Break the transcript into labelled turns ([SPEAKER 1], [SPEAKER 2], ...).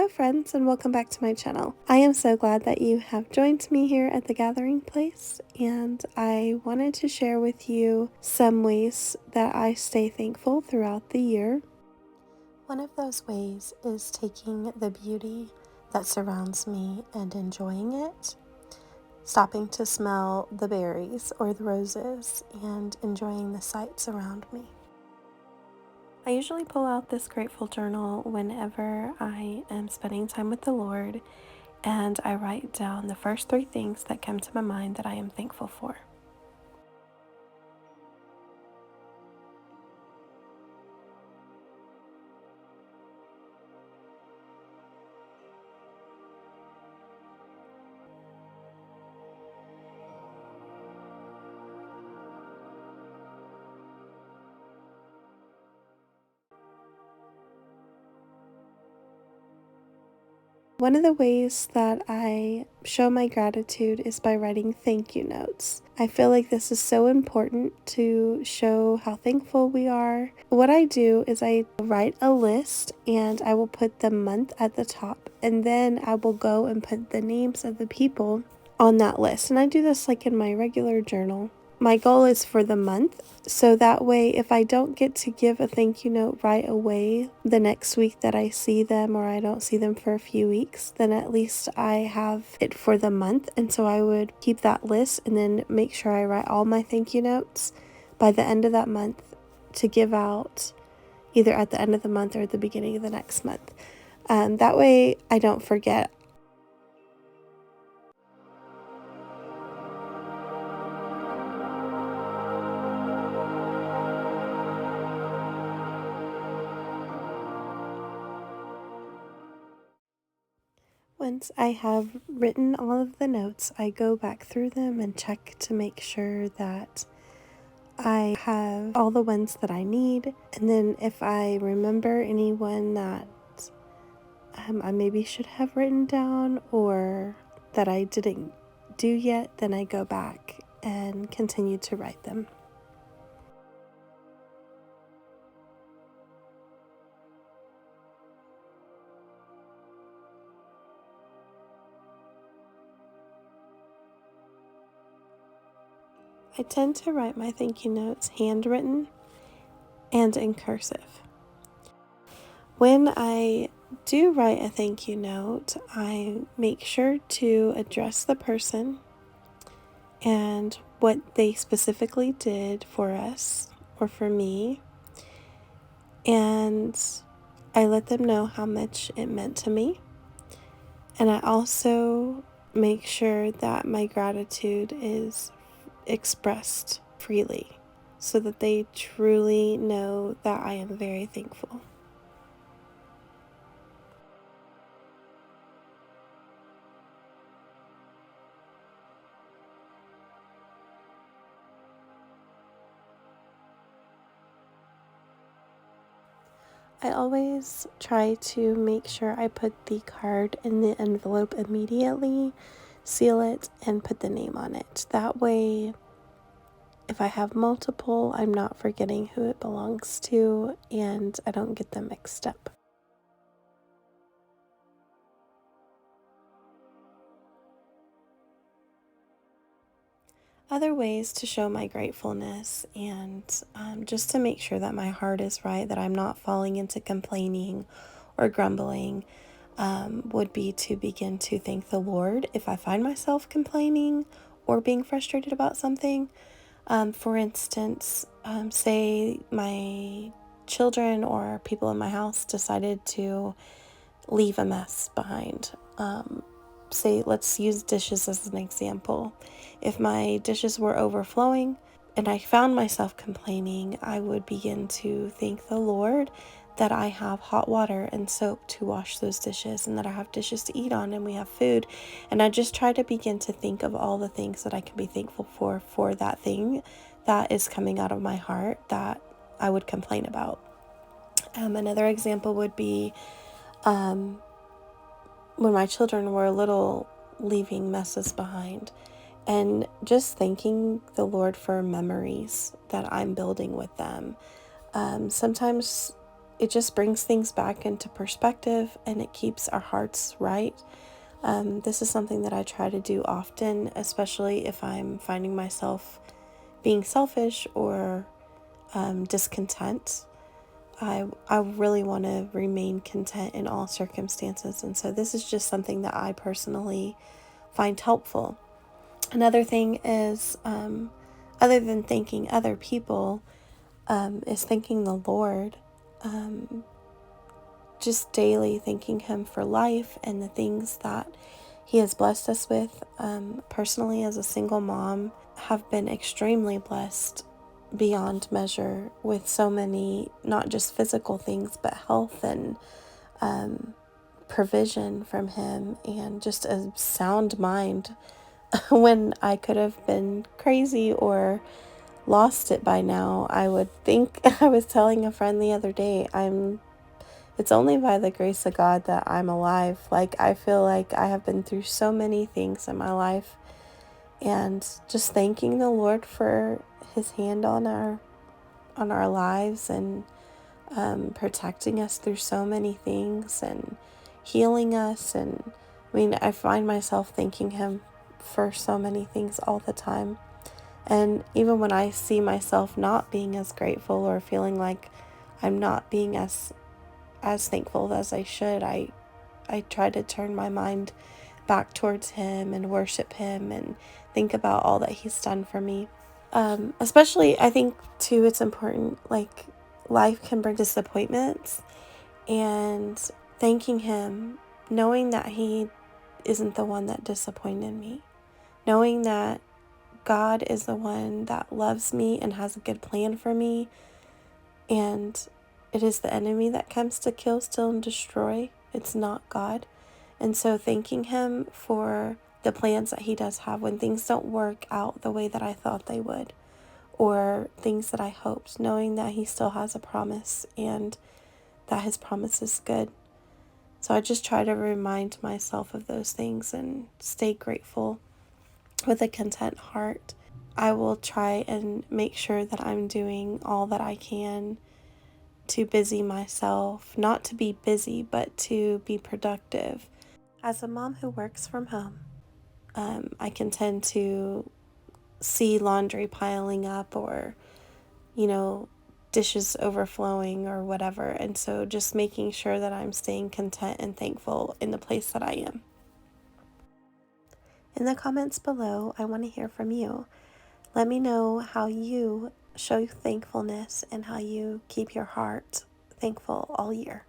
[SPEAKER 1] Hello friends, and welcome back to my channel. I am so glad that you have joined me here at the gathering place, and I wanted to share with you some ways that I stay thankful throughout the year. One of those ways is taking the beauty that surrounds me and enjoying it, stopping to smell the berries or the roses and enjoying the sights around me. I usually pull out this grateful journal whenever I am spending time with the Lord, and I write down the first 3 things that come to my mind that I am thankful for. One of the ways that I show my gratitude is by writing thank you notes. I feel like this is so important to show how thankful we are. What I do is I write a list and I will put the month at the top, and then I will go and put the names of the people on that list. And I do this like in my regular journal. My goal is for the month, so that way if I don't get to give a thank you note right away the next week that I see them, or I don't see them for a few weeks, then at least I have it for the month. And so I would keep that list and then make sure I write all my thank you notes by the end of that month to give out either at the end of the month or at the beginning of the next month. That way I don't forget. Once I have written all of the notes, I go back through them and check to make sure that I have all the ones that I need. And then if I remember anyone that I maybe should have written down or that I didn't do yet, then I go back and continue to write them. I tend to write my thank you notes handwritten and in cursive. When I do write a thank you note, I make sure to address the person and what they specifically did for us or for me, and I let them know how much it meant to me. And I also make sure that my gratitude is expressed freely so that they truly know that I am very thankful. I always try to make sure I put the card in the envelope immediately, seal it, and put the name on it. That way, if I have multiple, I'm not forgetting who it belongs to and I don't get them mixed up. Other ways to show my gratefulness and just to make sure that my heart is right, that I'm not falling into complaining or grumbling, would be to begin to thank the Lord if I find myself complaining or being frustrated about something. For instance, say my children or people in my house decided to leave a mess behind. Say, let's use dishes as an example. If my dishes were overflowing and I found myself complaining, I would begin to thank the Lord that I have hot water and soap to wash those dishes, and that I have dishes to eat on, and we have food. And I just try to begin to think of all the things that I can be thankful for that thing that is coming out of my heart that I would complain about. Another example would be when my children were little, leaving messes behind, and just thanking the Lord for memories that I'm building with them. Sometimes it just brings things back into perspective, and it keeps our hearts right. This is something that I try to do often, especially if I'm finding myself being selfish or discontent. I really want to remain content in all circumstances. And so this is just something that I personally find helpful. Another thing is, other than thanking other people, is thanking the Lord. Just daily thanking Him for life and the things that He has blessed us with. Personally, as a single mom, have been extremely blessed beyond measure with so many, not just physical things, but health and provision from Him, and just a sound mind when I could have been crazy or lost it by now. I would think, I was telling a friend the other day, it's only by the grace of God that I'm alive. Like, I feel like I have been through so many things in my life, and just thanking the Lord for His hand on our lives, and protecting us through so many things and healing us. And I mean, I find myself thanking Him for so many things all the time. And even when I see myself not being as grateful or feeling like I'm not being as thankful as I should, I try to turn my mind back towards Him and worship Him and think about all that He's done for me. Especially, I think too, it's important, like, life can bring disappointments, and thanking Him, knowing that He isn't the one that disappointed me, knowing that God is the one that loves me and has a good plan for me, and it is the enemy that comes to kill, steal, and destroy. It's not God. And so thanking Him for the plans that He does have when things don't work out the way that I thought they would, or things that I hoped, knowing that He still has a promise and that His promise is good. So I just try to remind myself of those things and stay grateful with a content heart. I will try and make sure that I'm doing all that I can to busy myself, not to be busy, but to be productive. As a mom who works from home, I can tend to see laundry piling up, or, dishes overflowing or whatever. And so just making sure that I'm staying content and thankful in the place that I am. In the comments below, I want to hear from you. Let me know how you show thankfulness and how you keep your heart thankful all year.